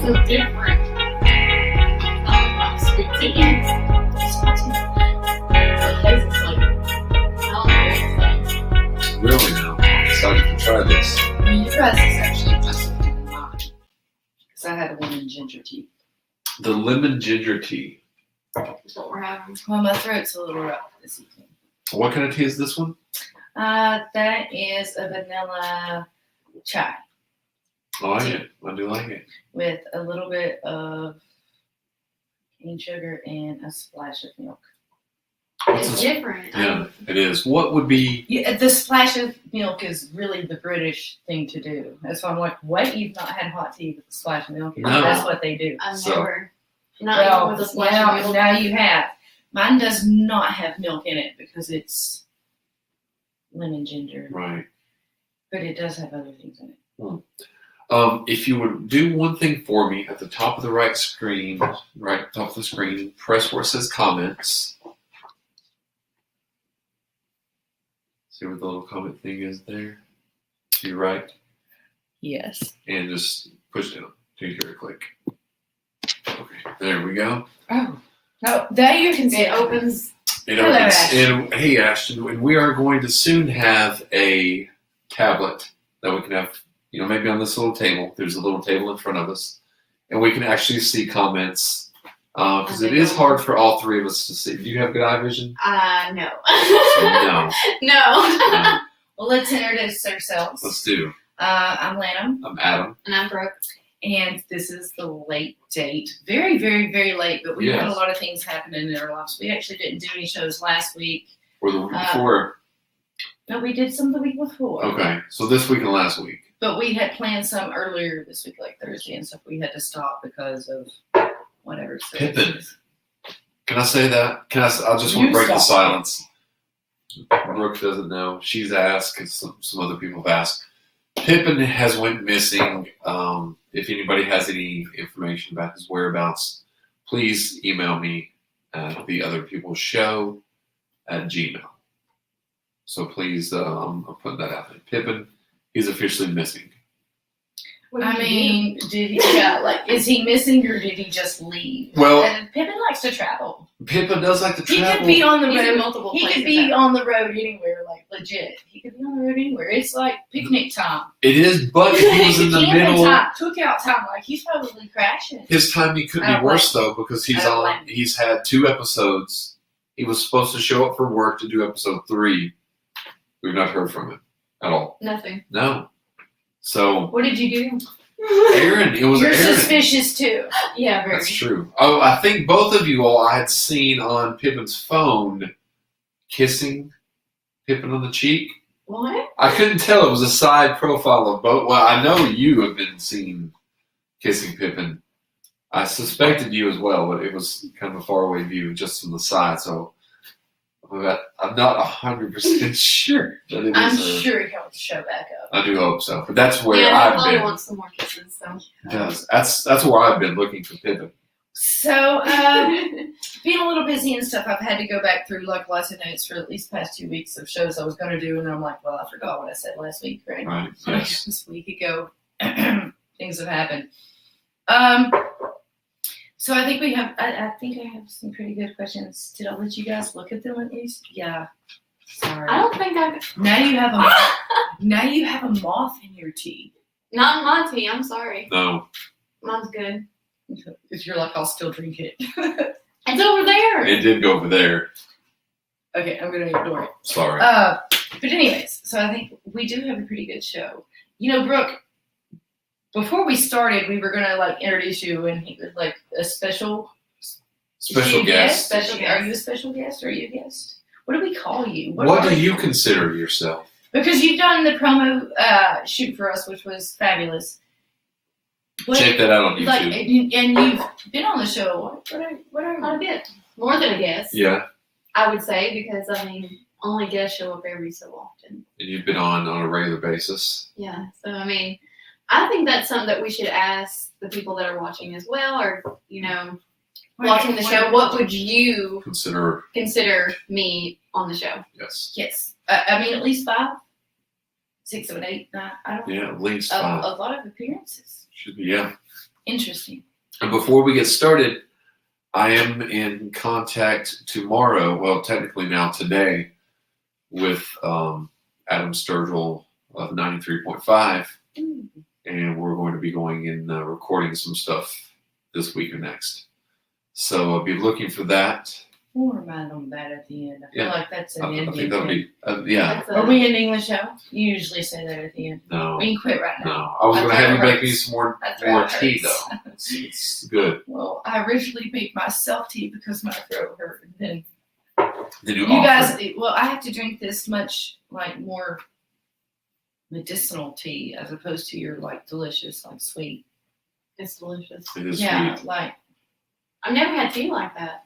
so different. Sweet tea. It tastes like, I don't know what it's like. Really now? I'm excited to try this. I mean, your guys is actually much different than mine. Because I had a lemon ginger tea. The lemon ginger tea. That's what we're having. Well, my throat's a little rough this evening. What kind of tea is this one? That is a vanilla chai I like it. I do like it. with a little bit of cane sugar and a splash of milk. What's It's this? different. Yeah, it is. What would be? Yeah, the splash of milk is really the British thing to do. That's why I'm like, what? You've not had hot tea with a splash of milk? No. That's what they do. I've So- never. Not even with a splash of milk. now you have. Mine does not have milk in it because it's lemon ginger, Right. but it does have other things in it. If you would do one thing for me at the top of the right top of the screen, press where it says comments. See where the little comment thing is there? To your right. Yes. And just push down till you hear it click. Okay, there we go. Oh. No, there you can see It opens. It Hello, opens. Ashton. And hey, Ashton, and we are going to soon have a tablet that we can have, maybe on this little table. There's a little table in front of us, and we can actually see comments because it is hard for all three of us to see. Do you have good eye vision? No. No. No. Well, let's introduce ourselves. Let's do. I'm Lanham, I'm Adam. And I'm Brooke. and this is the late date. Very, very, very late, but we had a Yes. lot of things happening in our lives. We actually didn't do any shows last week. Or the week before. No, we did some the week before. Okay, so this week and last week. But we had planned some earlier this week, like Thursday and stuff. We had to stop because of whatever. So Pippin. Can I say that? I just want You to break the stop. silence. Brooke doesn't know. She's asked, because some other people have asked. Pippin has went missing. If anybody has any information about his whereabouts, please email me at the other people's show at Gmail. So please, I'll put that out there. Pippin, he's officially missing. I mean, did he? Yeah, like, is he missing or did he just leave? Well- and Pippin likes to travel. Pippin does like to He travel. could be on the He's in road. multiple He places could be now. on the road anywhere, like legit. He could be on the road anywhere. It's like picnic time. It is, but he was in the Camping middle. time, cookout time. Like he's probably crashing. His timing could I be don't worse though, because I don't blame him. he's had 2 episodes. He was supposed to show up for work to do episode 3. We've not heard from him at all. Nothing. No. So What did you do? Aaron, it was You're Aaron. suspicious too. Yeah, very. That's true. Oh, I think both of you all I had seen on Pippin's phone kissing Pippin on the cheek. What? I couldn't tell. It was a side profile of both. Well, I know you have been seen kissing Pippin. I suspected you as well, but it was kind of a faraway view, just from the side. So I'm not 100% sure that it I'm is. sure he'll show back up. I do hope so, but that's where Yeah, I've probably been. wants some more kisses. So. It does. That's where I've been looking for Pippin. So, being a little busy and stuff, I've had to go back through like lots of notes for at least the past 2 weeks of shows I was going to do, and I'm like, well, I forgot what I said last week, right? Right. Like, Yes. this week ago, things have happened. So I think we have. I think I have some pretty good questions. Did I let you guys look at them at least? Yeah. Sorry. I don't think I. Now you have a moth in your tea. Not in my tea. I'm sorry. No. Mine's good. If you're like, I'll still drink it. It's over there. It did go over there. Okay, I'm gonna ignore it. Sorry. But anyways, so I think we do have a pretty good show. Brooke, before we started, we were gonna like introduce you, and he was like a special Special guest. Special guest. Are you a special guest? Or are you a guest? What do we call you? What are do you consider yourself? Because you've done the promo shoot for us, which was fabulous. What, Check that out on YouTube. like, and you've been on the show. What are Quite a bit. More than a guest. Yeah, I would say, because only guests show up every so often. and you've been on a regular basis. Yeah. So I think that's something that we should ask the people that are watching as well, or watching the show. What would you Consider, consider me on the show? yes. Yes, at least 5, 6, 7, 8, 9. I don't. Yeah, at least A 5. lot of appearances. Should be, yeah. Interesting. And before we get started, I am in contact tomorrow, well, technically now today, with Adam Sturgill of 93.5, and we're going to be going and recording some stuff this week or next. So I'll be looking for that. We'll remind them of that at the end. I feel like that's an I ending. think that'll be, yeah. That's Are we ending the show? You usually say that at the end. No, We can quit right now. no. I was going to have you make me some more My throat tea, hurts. though. It's good. Well, I originally made myself tea because my throat hurt. And then Then you guys, well, I have to drink this much, like, more medicinal tea as opposed to your, like, delicious, like, sweet. It's delicious. It is Yeah, sweet. like, I've never had tea like that.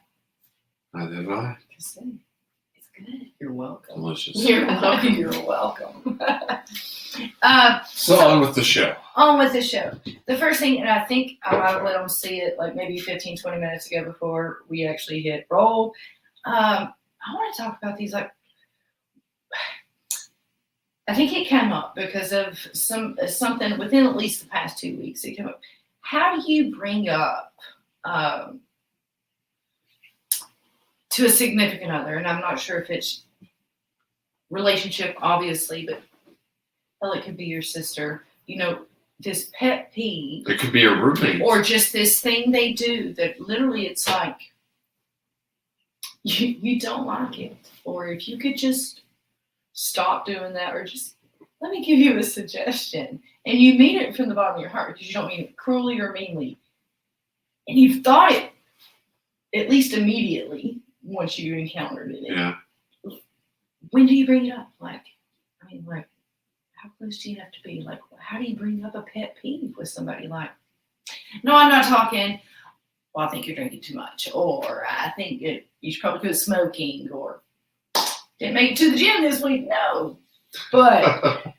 Neither have I. It's good. you're welcome. Delicious. You're welcome. You're welcome. So on with the show. On with the show. The first thing, and I think I let them see it like maybe 15, 20 minutes ago before we actually hit roll. I want to talk about these, like, I think it came up because of something within at least the past 2 weeks. It came up. How do you bring up to a significant other? And I'm not sure if it's relationship, obviously, but hell, it could be your sister. You know, this pet peeve, It could be a roommate. or just this thing they do that literally it's like you don't like it, or if you could just stop doing that, or just let me give you a suggestion, and you mean it from the bottom of your heart because you don't mean it cruelly or meanly, and you've thought it at least immediately once you encountered it. Yeah. When do you bring it up? Like, I mean, like, how close do you have to be? Like, how do you bring up a pet peeve with somebody? Like, no, I'm not talking, well, I think you're drinking too much, or I think you should probably quit smoking, or didn't make it to the gym this week. No. But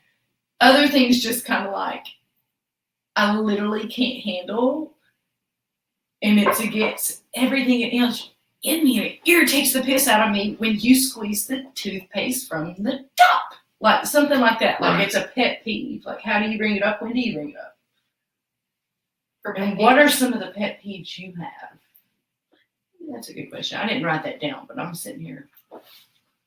other things just kind of like, I literally can't handle, and it's against everything else in me. It irritates the piss out of me when you squeeze the toothpaste from the top. Like, something like that. Like, Right. it's a pet peeve. Like, how do you bring it up? When do you bring it up? For And what are some of the pet peeves you have? That's a good question. I didn't write that down, but I'm sitting here.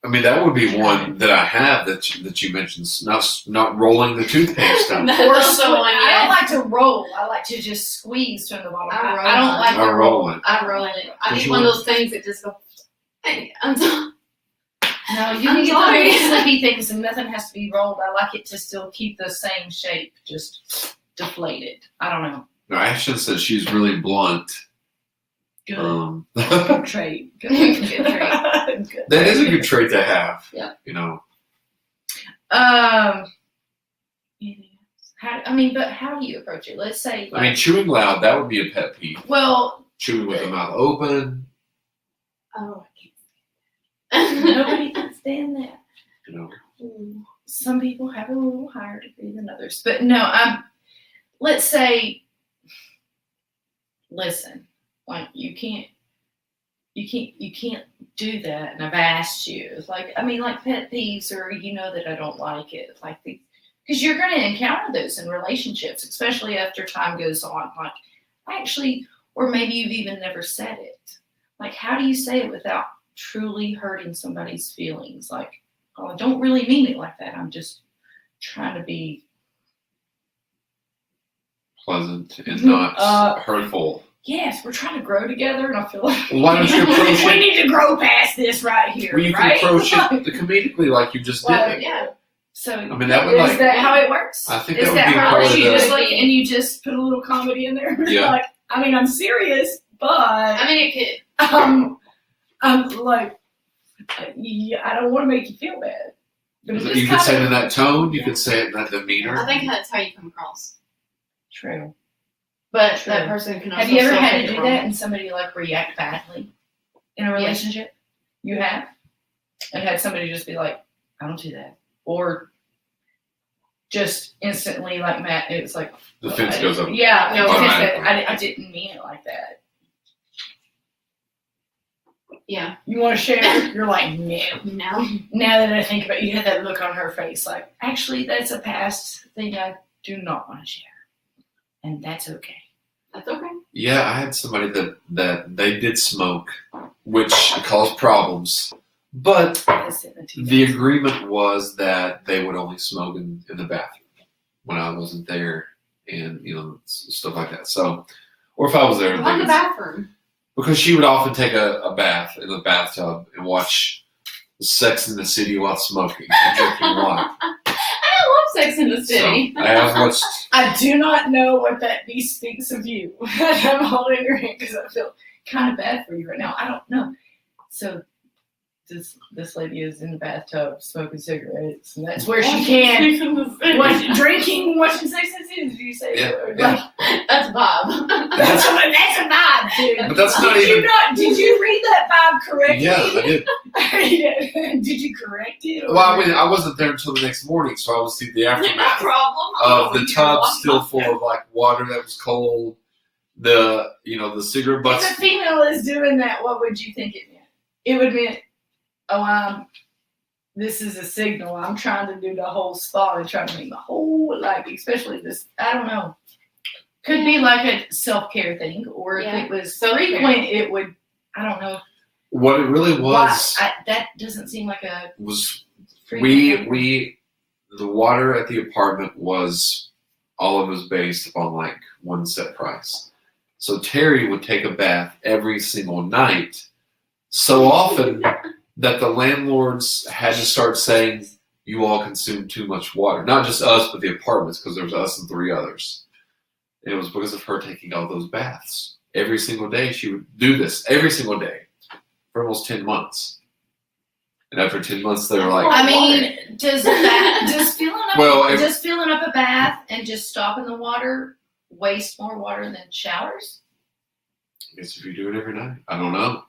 I mean, that would be one that I have that you mentioned. Not rolling the toothpaste out. That's Or also one, I yeah. don't like to roll. I like to just squeeze from the bottom. I roll I don't mine. like I to roll it. I roll it. I Which need one of one? those things that just go, hey, I'm sorry. No, you I'm can get the sorry. big slippy things and nothing has to be rolled. I like it to still keep the same shape, just deflated. I don't know. No, Ashton said she's really blunt. Good. That Good trait. Good trait. Good. is a good trait to have. Yeah. You know. But how do you approach it? Let's say, I mean, chewing loud, that would be a pet peeve. well, Chewing with the mouth open, Oh, I can't. nobody can stand that. you know. Some people have a little higher degree than others, but no, let's say, listen, like, you can't do that. And I've asked you, it's like, I mean, like pet peeves, or, you know, that I don't like it, like the, because you're going to encounter those in relationships, especially after time goes on. Like, actually, or maybe you've even never said it. Like, how do you say it without truly hurting somebody's feelings? Like, oh, I don't really mean it like that. I'm just trying to be Pleasant and not hurtful. yes, we're trying to grow together, and I feel like Well, why don't you approach we it? need to grow past this right here, Well, you right? can approach it comedically like you just Well, did. Yeah. So I mean, that would is like. that how it works? I think is that would be how part it of you the- just like, and you just put a little comedy in there? Yeah. Like, I mean, I'm serious, but I mean, it could. I'm like, yeah, I don't want to make you feel bad. But it You just could say it kinda- in that tone. You could say it in that demeanor. I think that's how you come across. True. But True. that person can also Have you ever still had take to it do wrong. that and somebody like react badly in a relationship? You have? And had somebody just be like, I don't do that. Or just instantly, like Matt, it was like, The fence goes up. yeah, no, automatically. I didn't mean it like that. Yeah. You want to share? You're like, no. No. Now that I think about it, you had that look on her face, like, actually, that's a past thing I do not want to share. And that's okay. That's okay. Yeah, I had somebody that they did smoke, which caused problems. But the agreement was that they would only smoke in the bathroom when I wasn't there, and stuff like that. So, or if I was there, Why in the bathroom? because she would often take a bath in the bathtub and watch Sex in the City while smoking and drinking wine. I love Sex in the City. So I have watched. I do not know what that bespeaks of you. I'm holding your hand because I feel kind of bad for you right now. I don't know. So this lady is in the bathtub smoking cigarettes, and that's where she can. Drinking, watching Sex and the City. Did you say? Yeah. That's Bob. That's a vibe, dude. But that's not even. Did you read that vibe correctly? Yeah, I did. Did you correct it? Well, I wasn't there until the next morning, so I was through the No aftermath problem. of the tub still full of like water that was cold. The cigarette butts. If a female is doing that, what would you think it meant? It would mean, this is a signal. I'm trying to do the whole spa and trying to make my whole life, especially this. I don't know. Could be like a self-care thing, or if it was frequent, it would. I don't know. What it really was that doesn't seem like a was frequent we the water at the apartment was all of it was based upon like one set price. So Terry would take a bath every single night, so often that the landlords had to start saying, "You all consume too much water." Not just us, but the apartments, because there was us and 3 others. And it was because of her taking all those baths every single day. She would do this every single day for almost 10 months. And after 10 months, they were like, I mean, does filling up a bath and just stopping the water waste more water than showers? I guess if you do it every night, I don't know.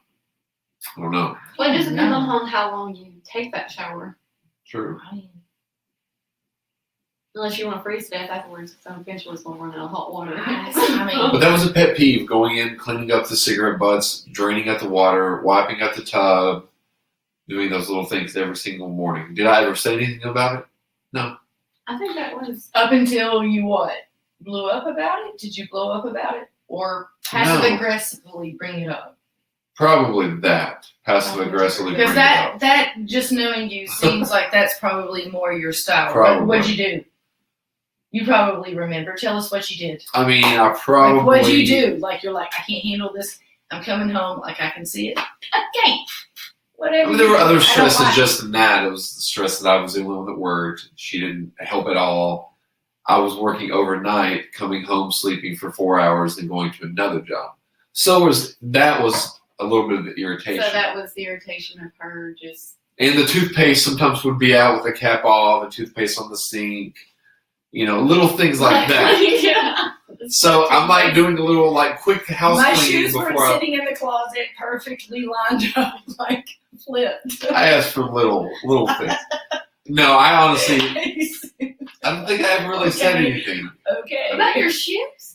Well, it just depends on how long you take that shower. True. Unless you want to freeze to death afterwards, so eventually it's going to run out of hot water. But that was a pet peeve: going in, cleaning up the cigarette butts, draining out the water, wiping out the tub, doing those little things every single morning. Did I ever say anything about it? No. I think that was up until you what? Blew up about it? Did you blow up about it, or passive aggressively bring it up? Probably that. Passive aggressively. Because that just knowing you seems like that's probably more your style. Probably. What'd you do? You probably remember. Tell us what you did. I mean, I probably. Like, what'd you do? Like, you're like, I can't handle this. I'm coming home. Like, I can see it. Okay. Whatever. I mean, there were other stresses just than that. It was the stress that I was the only one that worked. She didn't help at all. I was working overnight, coming home, sleeping for 4 hours, and going to another job. So that was a little bit of the irritation. So that was the irritation of her just. And the toothpaste sometimes would be out with the cap off, the toothpaste on the sink, little things like that. Yeah. So I'm like doing a little like quick house My cleaning shoes were sitting in the closet, perfectly lined up, like flipped. I asked for little things. No, I honestly, I don't think I ever really said anything. Okay. About your shoes?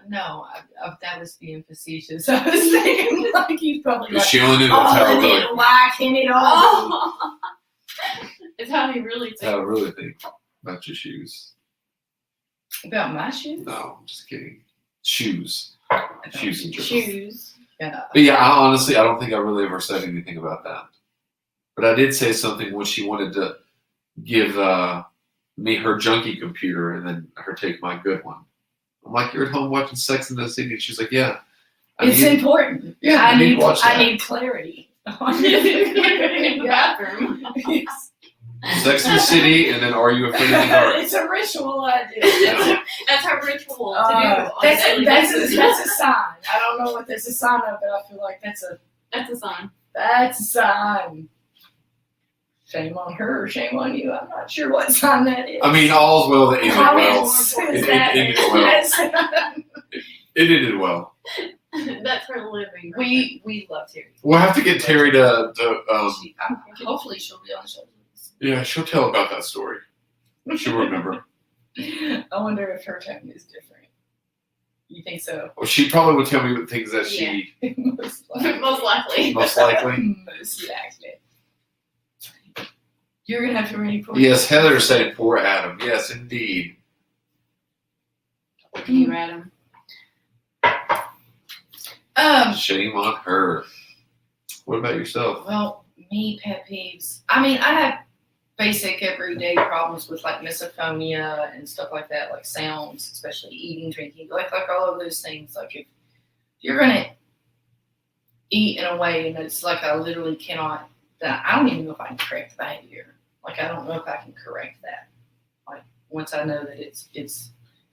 No, that was being facetious. I was thinking like he's probably like, She only knew that's how I really. Why can it all? It's how he really thinks. That's how I really think about your shoes. About my shoes? No, I'm just kidding. Shoes and dresses. Shoes. Yeah. But yeah, I don't think I really ever said anything about that. But I did say something when she wanted to give me her junkie computer and then her take my good one. I'm like, you're at home watching Sex and the City, and she's like, yeah. It's important. Yeah, I need to watch that. I need clarity. In the bathroom. Sex and the City, and then Are You Afraid of the Dark? It's a ritual I do. That's her ritual to do. That's a sign. I don't know what that's a sign of, but I feel like that's a sign. That's a sign. Shame on her, shame on you. I'm not sure what sign that is. I mean, all's well that ended well. It ended well. That's her living. We love Terry. We'll have to get Terry to hopefully she'll be on the show. Yeah, she'll tell about that story. She'll remember. I wonder if her tone is different. You think so? Well, she probably would tell me things that she... Most likely. Most likely. Most likely. Most likely. You're going to have to read for Yes, Heather said poor Adam. Yes, indeed. You, Adam. Shame on her. What about yourself? Well, me pet peeves. I mean, I have basic everyday problems with like misophonia and stuff like that, like sounds, especially eating, drinking, like all of those things. Like if you're gonna eat in a way and it's like I literally cannot, that I don't even know if I can correct the behavior. Like I don't know if I can correct that. Like once I know that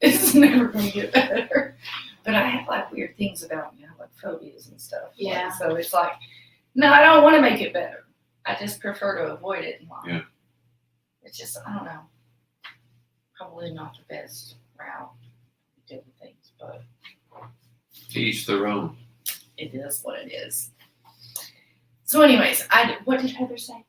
it's never gonna get better. But I have like weird things about me, I have like phobias and stuff. Yeah. Like, so it's like, no, I don't want to make it better. I just prefer to avoid it. Yeah. It's just, I don't know. Probably not the best route to deal with things, but To each their own. it is what it is. So, anyways, what did Heather say?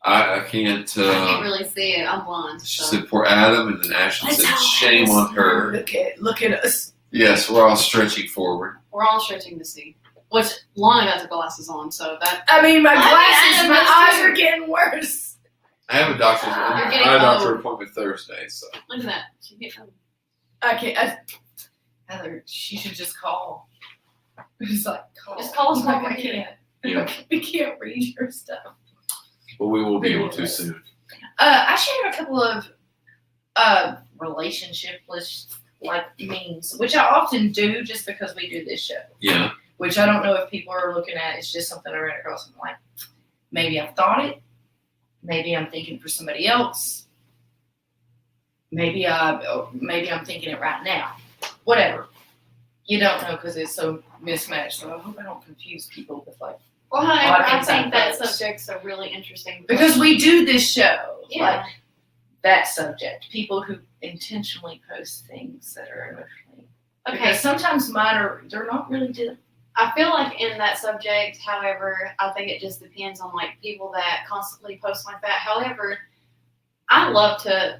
I can't. I can't really see it. I'm blind. She So. said poor Adam, and then Ashley said shame on her. Look at us. Yes, we're all stretching forward. We're all stretching to see. Which Lana got the glasses on, so that. I mean, my I glasses, mean, my eyes too. are getting worse. I have a doctor's You're getting I have a doctor old. appointment Thursday, so Look at that. She hit them. I can't. Heather, she should just call. It's like, call. Just call us Like, while I we're here. can't. Yeah. We can't read your stuff. but we will be able to soon. I shared a couple of relationship-less like memes, which I often do just because we do this show. Yeah. Which I don't know if people are looking at. It's just something I ran across. I'm like, maybe I've thought it. Maybe I'm thinking for somebody else. Maybe I'm thinking it right now. Whatever. You don't know because it's so mismatched. So I hope I don't confuse people with like, Well, however, I things I think that post. subject's a really interesting. because we do this show. Yeah. Like that subject. People who intentionally post things that are emotionally. Okay. Because sometimes mine they're not really good. I feel like in that subject, however, I think it just depends on like people that constantly post like that. However, I love to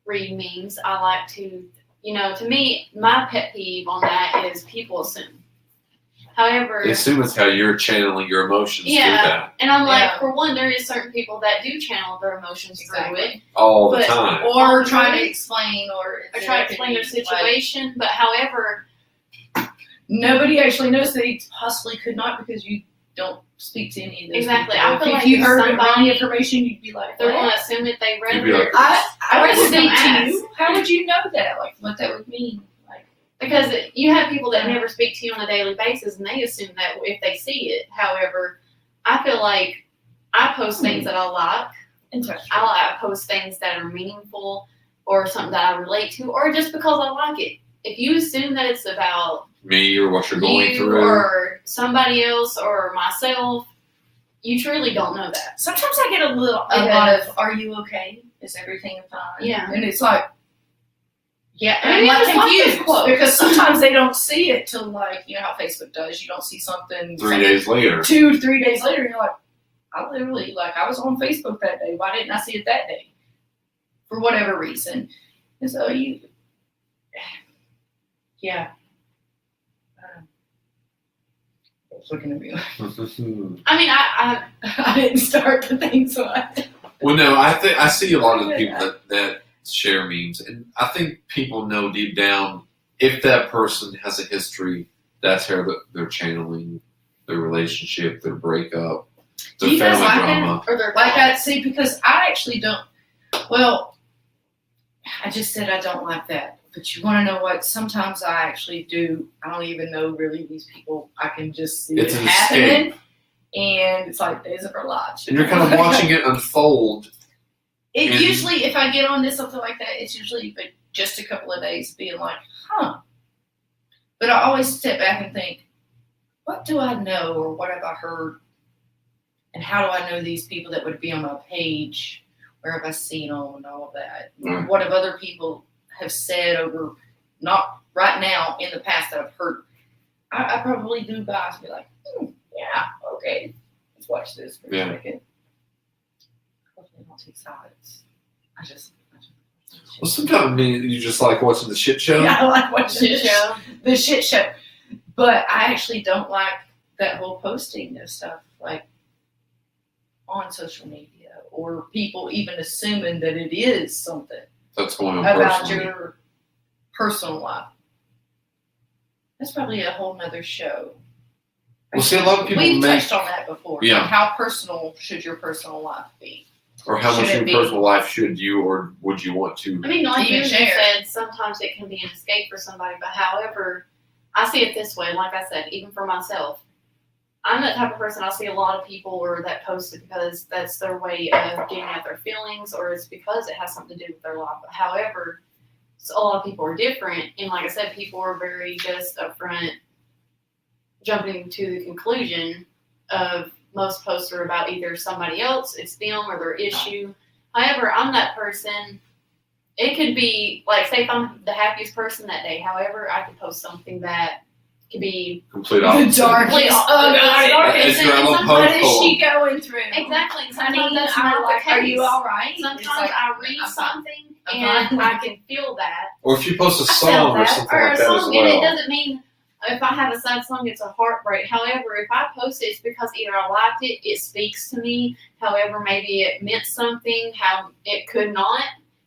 read memes. I like to, to me, my pet peeve on that is people assume. However, I assume it's how you're channeling your emotions through Yeah. that and I'm like, Yeah. for one, there is certain people that do channel their emotions through it, all the But- time. Or trying to explain or try to explain their situation. But however, Nobody actually knows that he possibly could not because you don't speak to any of those Exactly. people. I feel if like you if heard the wrong somebody- information, you'd be like, if they're going what? to assume that they read You'd be like, it. I would Look speak at to you. How would you know that? Like, what that would mean? Like, Because you have people that never speak to you on a daily basis, and they assume that if they see it. However, I feel like I post things that I like. interesting. I post things that are meaningful or something that I relate to, or just because I like it. If you assume that it's about Me or what you're going you through. or somebody else or myself, you truly don't know that. Sometimes I get a lot Because- of, "Are you okay? Is everything fine?" Yeah. and it's like, yeah, and Maybe I'm like just like confused this quote. because sometimes they don't see it till like how Facebook does. You don't see something 3 days later. 2-3 days later, and you're like, I literally I was on Facebook that day. Why didn't I see it that day? For whatever reason, and so yeah. I was looking at me. I mean, I I didn't start the thing, so Well, no, I see a lot of the people that share memes, and I think people know deep down if that person has a history, that's how they're channeling their relationship, their breakup, Do their you guys family like drama. or they're like that. See, because I actually don't. Well, I just said I don't like that. But you want to know what? Sometimes I actually do. I don't even know really these people. I can just see It's it an happening, and it's like days of our lives. And you're kind of watching it unfold. It and- usually, if I get on this something like that, it's usually but just a couple of days being like, huh. But I always step back and think, what do I know, or what have I heard, and how do I know these people that would be on my page? Where have I seen them and all of that? Right. What have other people have said over, not right now, in the past that I've heard? I probably do guys be like, yeah, okay, let's watch this for Yeah. a second. Hopefully I don't take sides. I just Well, sometimes you just like watching the shit show. yeah, I like watching shit show. the shit show. But I actually don't like that whole posting of stuff like on social media or people even assuming that it is something That's going on about personally. your personal life. That's probably a whole nother show. Well, see, a lot of people We've make, touched on that before. Yeah. Like, how personal should your personal life be? or how much should of it your be? personal life should you or would you want to? I mean, like Even you share. said, sometimes it can be an escape for somebody, but however, I see it this way, like I said, even for myself, I'm that type of person, I see a lot of people or that post it because that's their way of getting at their feelings or it's because it has something to do with their life. But however, so a lot of people are different. And like I said, people are very just upfront jumping to the conclusion of most posts are about either somebody else, it's them or their issue. However, I'm that person. It could be like, say if I'm the happiest person that day. However, I could post something that could be Complete The opposite. darkest. Oh, God. It's your and own sometimes- What post is she full going through? exactly. And sometimes Honey, that's I not like, the case. are you all right? Sometimes It's like, I read I'm fine. something I'm and fine. I can feel that. Or if you post a I felt song or that. something Or like a that as song, and it well. doesn't mean if I have a sad song, it's a heartbreak. However, if I post it, it's because either I liked it, it speaks to me. However, maybe it meant something. How it could not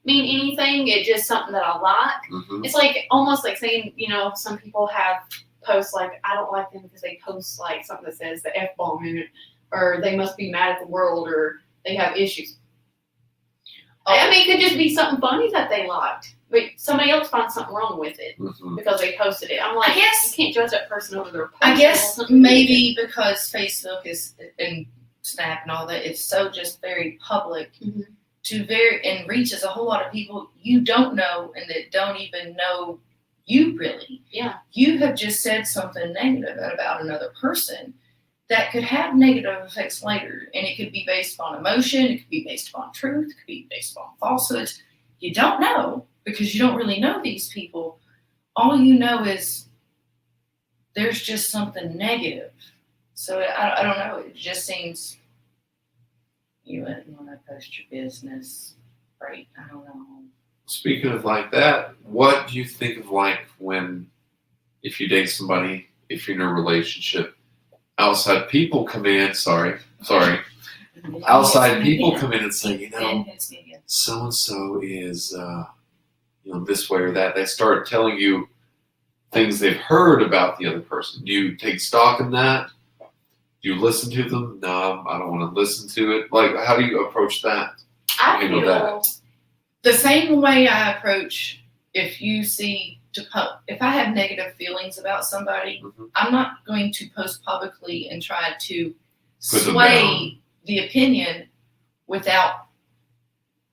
mean anything. It's just something that I like. Mhm. It's like almost like saying, some people have posts like I don't like them because they post like something that says the F bomb in it, or they must be mad at the world, or they have issues. I mean, it could just be something funny that they liked, but somebody else finds something wrong with it Mhm. because they posted it. I'm like, I guess- you can't judge that person over their post. I It guess has nothing to do with maybe because Facebook is and Snap and all that, it's so just very public Mhm. and reaches a whole lot of people you don't know and that don't even know you really. Yeah. You have just said something negative about another person that could have negative effects later, and it could be based on emotion, it could be based upon truth, it could be based on falsehoods. You don't know because you don't really know these people. All you know is there's just something negative. So I don't know. It just seems you wouldn't want to post your business, right? I don't know. Speaking of like that, what do you think of like when, if you date somebody, if you're in a relationship, outside people come in, sorry, outside people come in and say, so and so is, this way or that. They start telling you things they've heard about the other person. Do you take stock in that? Do you listen to them? No, I don't want to listen to it. Like, how do you approach that? I Handle feel that. The same way I approach if you see if I have negative feelings about somebody, Mhm. I'm not going to post publicly and try to Put them sway down. the opinion without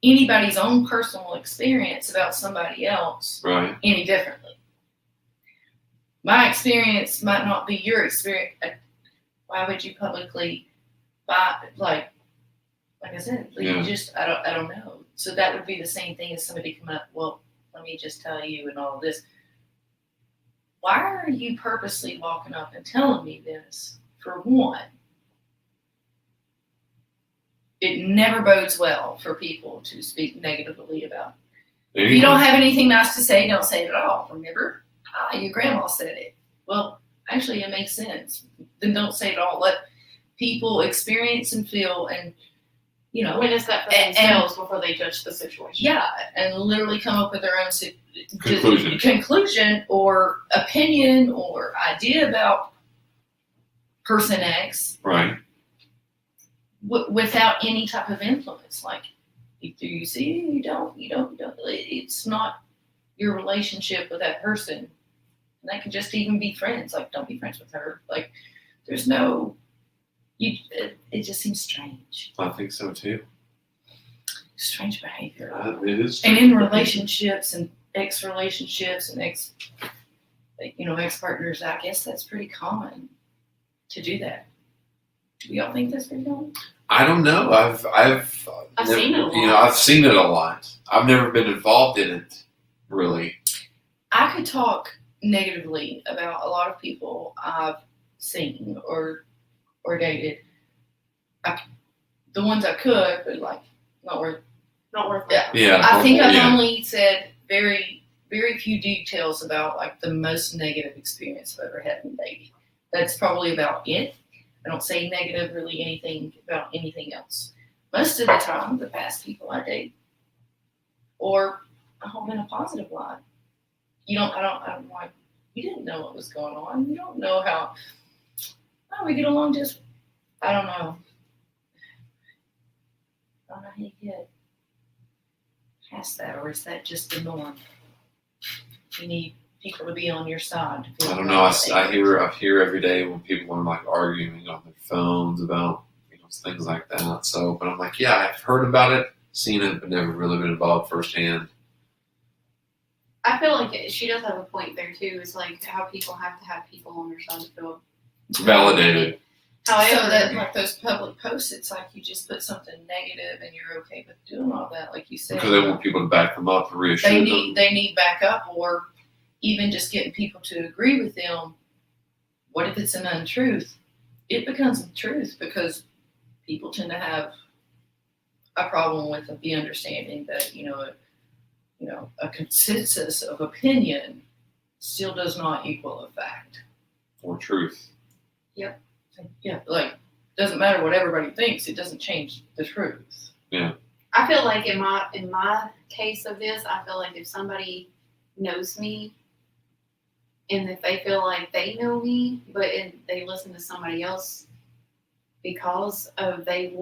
anybody's own personal experience about somebody else Right. any differently. My experience might not be your experience. Why would you publicly like I said, Yeah. you just I don't know. So that would be the same thing as somebody coming up, well, let me just tell you and all this. Why are you purposely walking up and telling me this? For one, it never bodes well for people to speak negatively about. If you don't have anything nice to say, don't say it at all. Remember? Your grandma said it. Well, actually, it makes sense. Then don't say it all. Let people experience and feel and, witness that for And- themselves before they judge the situation. yeah, and literally come up with their own Conclusion. conclusion or opinion or idea about person X Right. without any type of influence. Like, do you see? You don't. It's not your relationship with that person. And that could just even be friends. Like, don't be friends with her. Like, there's no. It just seems strange. I think so too. Strange behavior. It is. And in relationships and ex-relationships and ex-partners, I guess that's pretty common to do that. Do y'all think that's pretty common? I don't know. I've I've never- seen it a lot. I've seen it a lot. I've never been involved in it, really. I could talk negatively about a lot of people I've seen or dated. The ones I could, but like not worth. Not worth it. Yeah. Yeah. I think I've yeah. only said very, very few details about like the most negative experience I've ever had in dating. That's probably about it. I don't say negative really anything about anything else. Most of the time, the past people I date, or I hold in a positive light. I'm like, you didn't know what was going on. You don't know how Oh, we get along just, I don't know. I don't know how you get past that, or is that just the norm? You need people to be on your side. To feel I don't know. I validated. hear every day when people are like arguing on their phones about things like that. So, but I'm like, yeah, I've heard about it, seen it, but never really been involved firsthand. I feel like she does have a point there too. It's like how people have to have people on their side to feel Validated. However, So that like those public posts, it's like you just put something negative and you're okay with doing all that, like you said. Because they want people to back them up and reassure They them. need backup, or even just getting people to agree with them. What if it's an untruth? It becomes a truth because people tend to have a problem with the understanding that a consensus of opinion still does not equal a fact. Or truth. Yeah, like doesn't matter what everybody thinks, it doesn't change the truth. I feel like in my case of this, I feel like if somebody knows me and if they feel like they know me, but they listen to somebody else because of they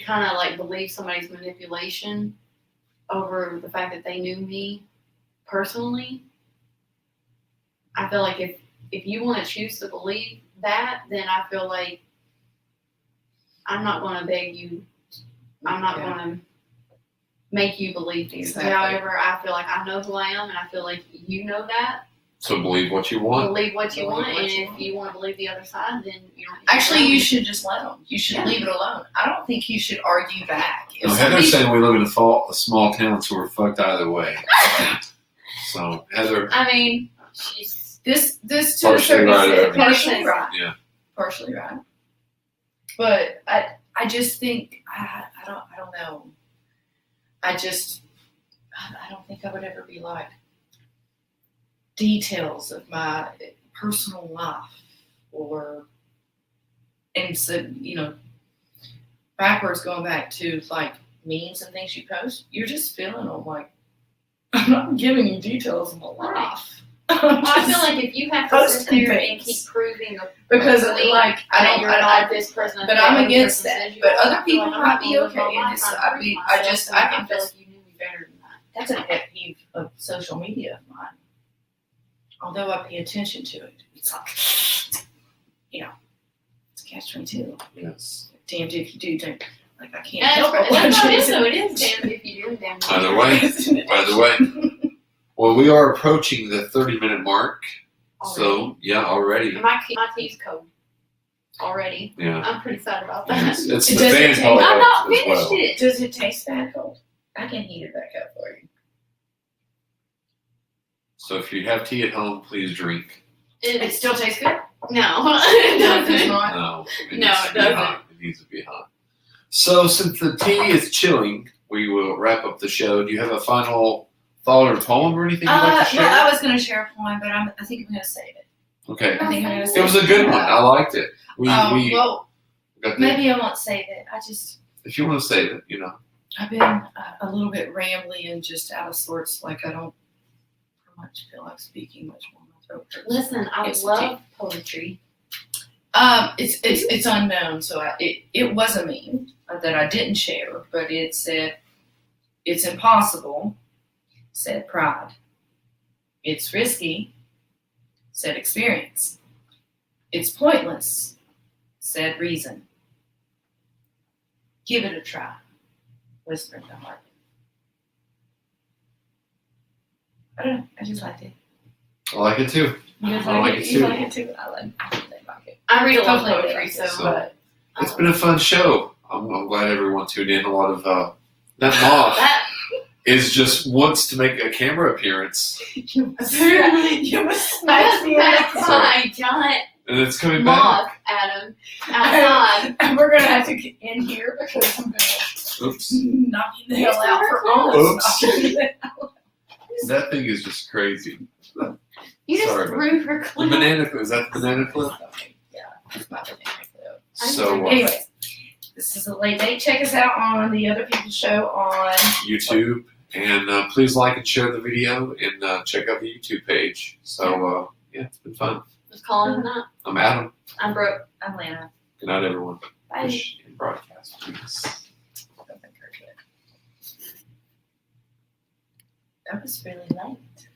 kind of like believe somebody's manipulation over the fact that they knew me personally. I feel like if you want to choose to believe that, then I feel like I'm not going to beg you. I'm not going to make you believe these. Exactly. However, I feel like I know who I am, and I feel like you know that. So believe what you want. Believe what you Believe want, what and you if want. you want to believe the other side, then you don't. Actually, you should just let them. You should Yeah. leave it alone. I don't think you should argue back. If No, somebody- Heather's saying we live in a small town, so we're fucked either way. So Heather, I mean, she's This to a Partially certain right, extent, Heather. partially right. Yeah. Partially right. But I just think I don't know. I don't think I would ever be like details of my personal life and so backwards going back to like memes and things you post, you're just feeling them like I'm not giving you details of my life. I feel like if you have to sit posting there and things. keep proving Because believe like that you're not this person, but that I'm other against person that. says you But are, other I feel people like I'm might not be gonna live okay my in life this. trying to I prove mean, myself, I just so I think feel that's like you knew me better than that. that's a pet peeve of social media of mine. Although I pay attention to it, it's like it's a catch-22. yes. Damned if you do, damned like I can't Yeah, help but that's watch what it it. is. So it is damned if you do, damned if you Either don't. way. Either way. Well, we are approaching the 30-minute mark. So yeah, already. My tea's cold already. Yeah. I'm pretty sad about that. It's It the doesn't fan take- probably I'm not helps as finished well. it. Does it taste bad cold? I can heat it back up for you. So if you have tea at home, please drink. It still tastes good. No, it No, it's doesn't. not. No, it No, needs it to be doesn't. hot. It needs to be hot. So since the tea is chilling, we will wrap up the show. Do you have a final thought or poem or anything you'd like to share? Well, I was going to share a poem, but I think I'm going to save it. Okay. I think I'm going to It save was a good one. I liked it. We well, got the, maybe I won't save it. if you want to save it, I've been a little bit rambly and just out of sorts. Like I don't much feel like speaking much more. My throat hurts. Listen, I It's love poetry. It's unknown, so it was a meme that I didn't share, but it said, "It's impossible," said pride. "It's risky," said experience. "It's pointless," said reason. "Give it a try," whispered the heart. I don't know. I just liked it. I like it too. You guys I like it too. You like it too? I like it. I read a lot of Totally poetry, like so, it. So- It's been a fun show. I'm glad everyone tuned in. A lot of that moth that is just wants to make a camera appearance, You must that's my giant and it's coming back. moth, Adam, outside. And we're gonna have to get in here because I'm gonna Oops, knock you the Use hell the out for clothes. honest. that thing is just crazy. You just Sorry, threw her The clip. banana clip, is that the banana clip? Yeah, it's my banana clip. So Anyway, this is a late date. Check us out on the Other People Show on YouTube, and please like and share the video, and check out the YouTube page. So yeah, it's been fun. Just calling it a night. I'm Adam. I'm Brooke. I'm Lana. Good night, everyone. Bye. Fish and broadcast. Peace. That was really late.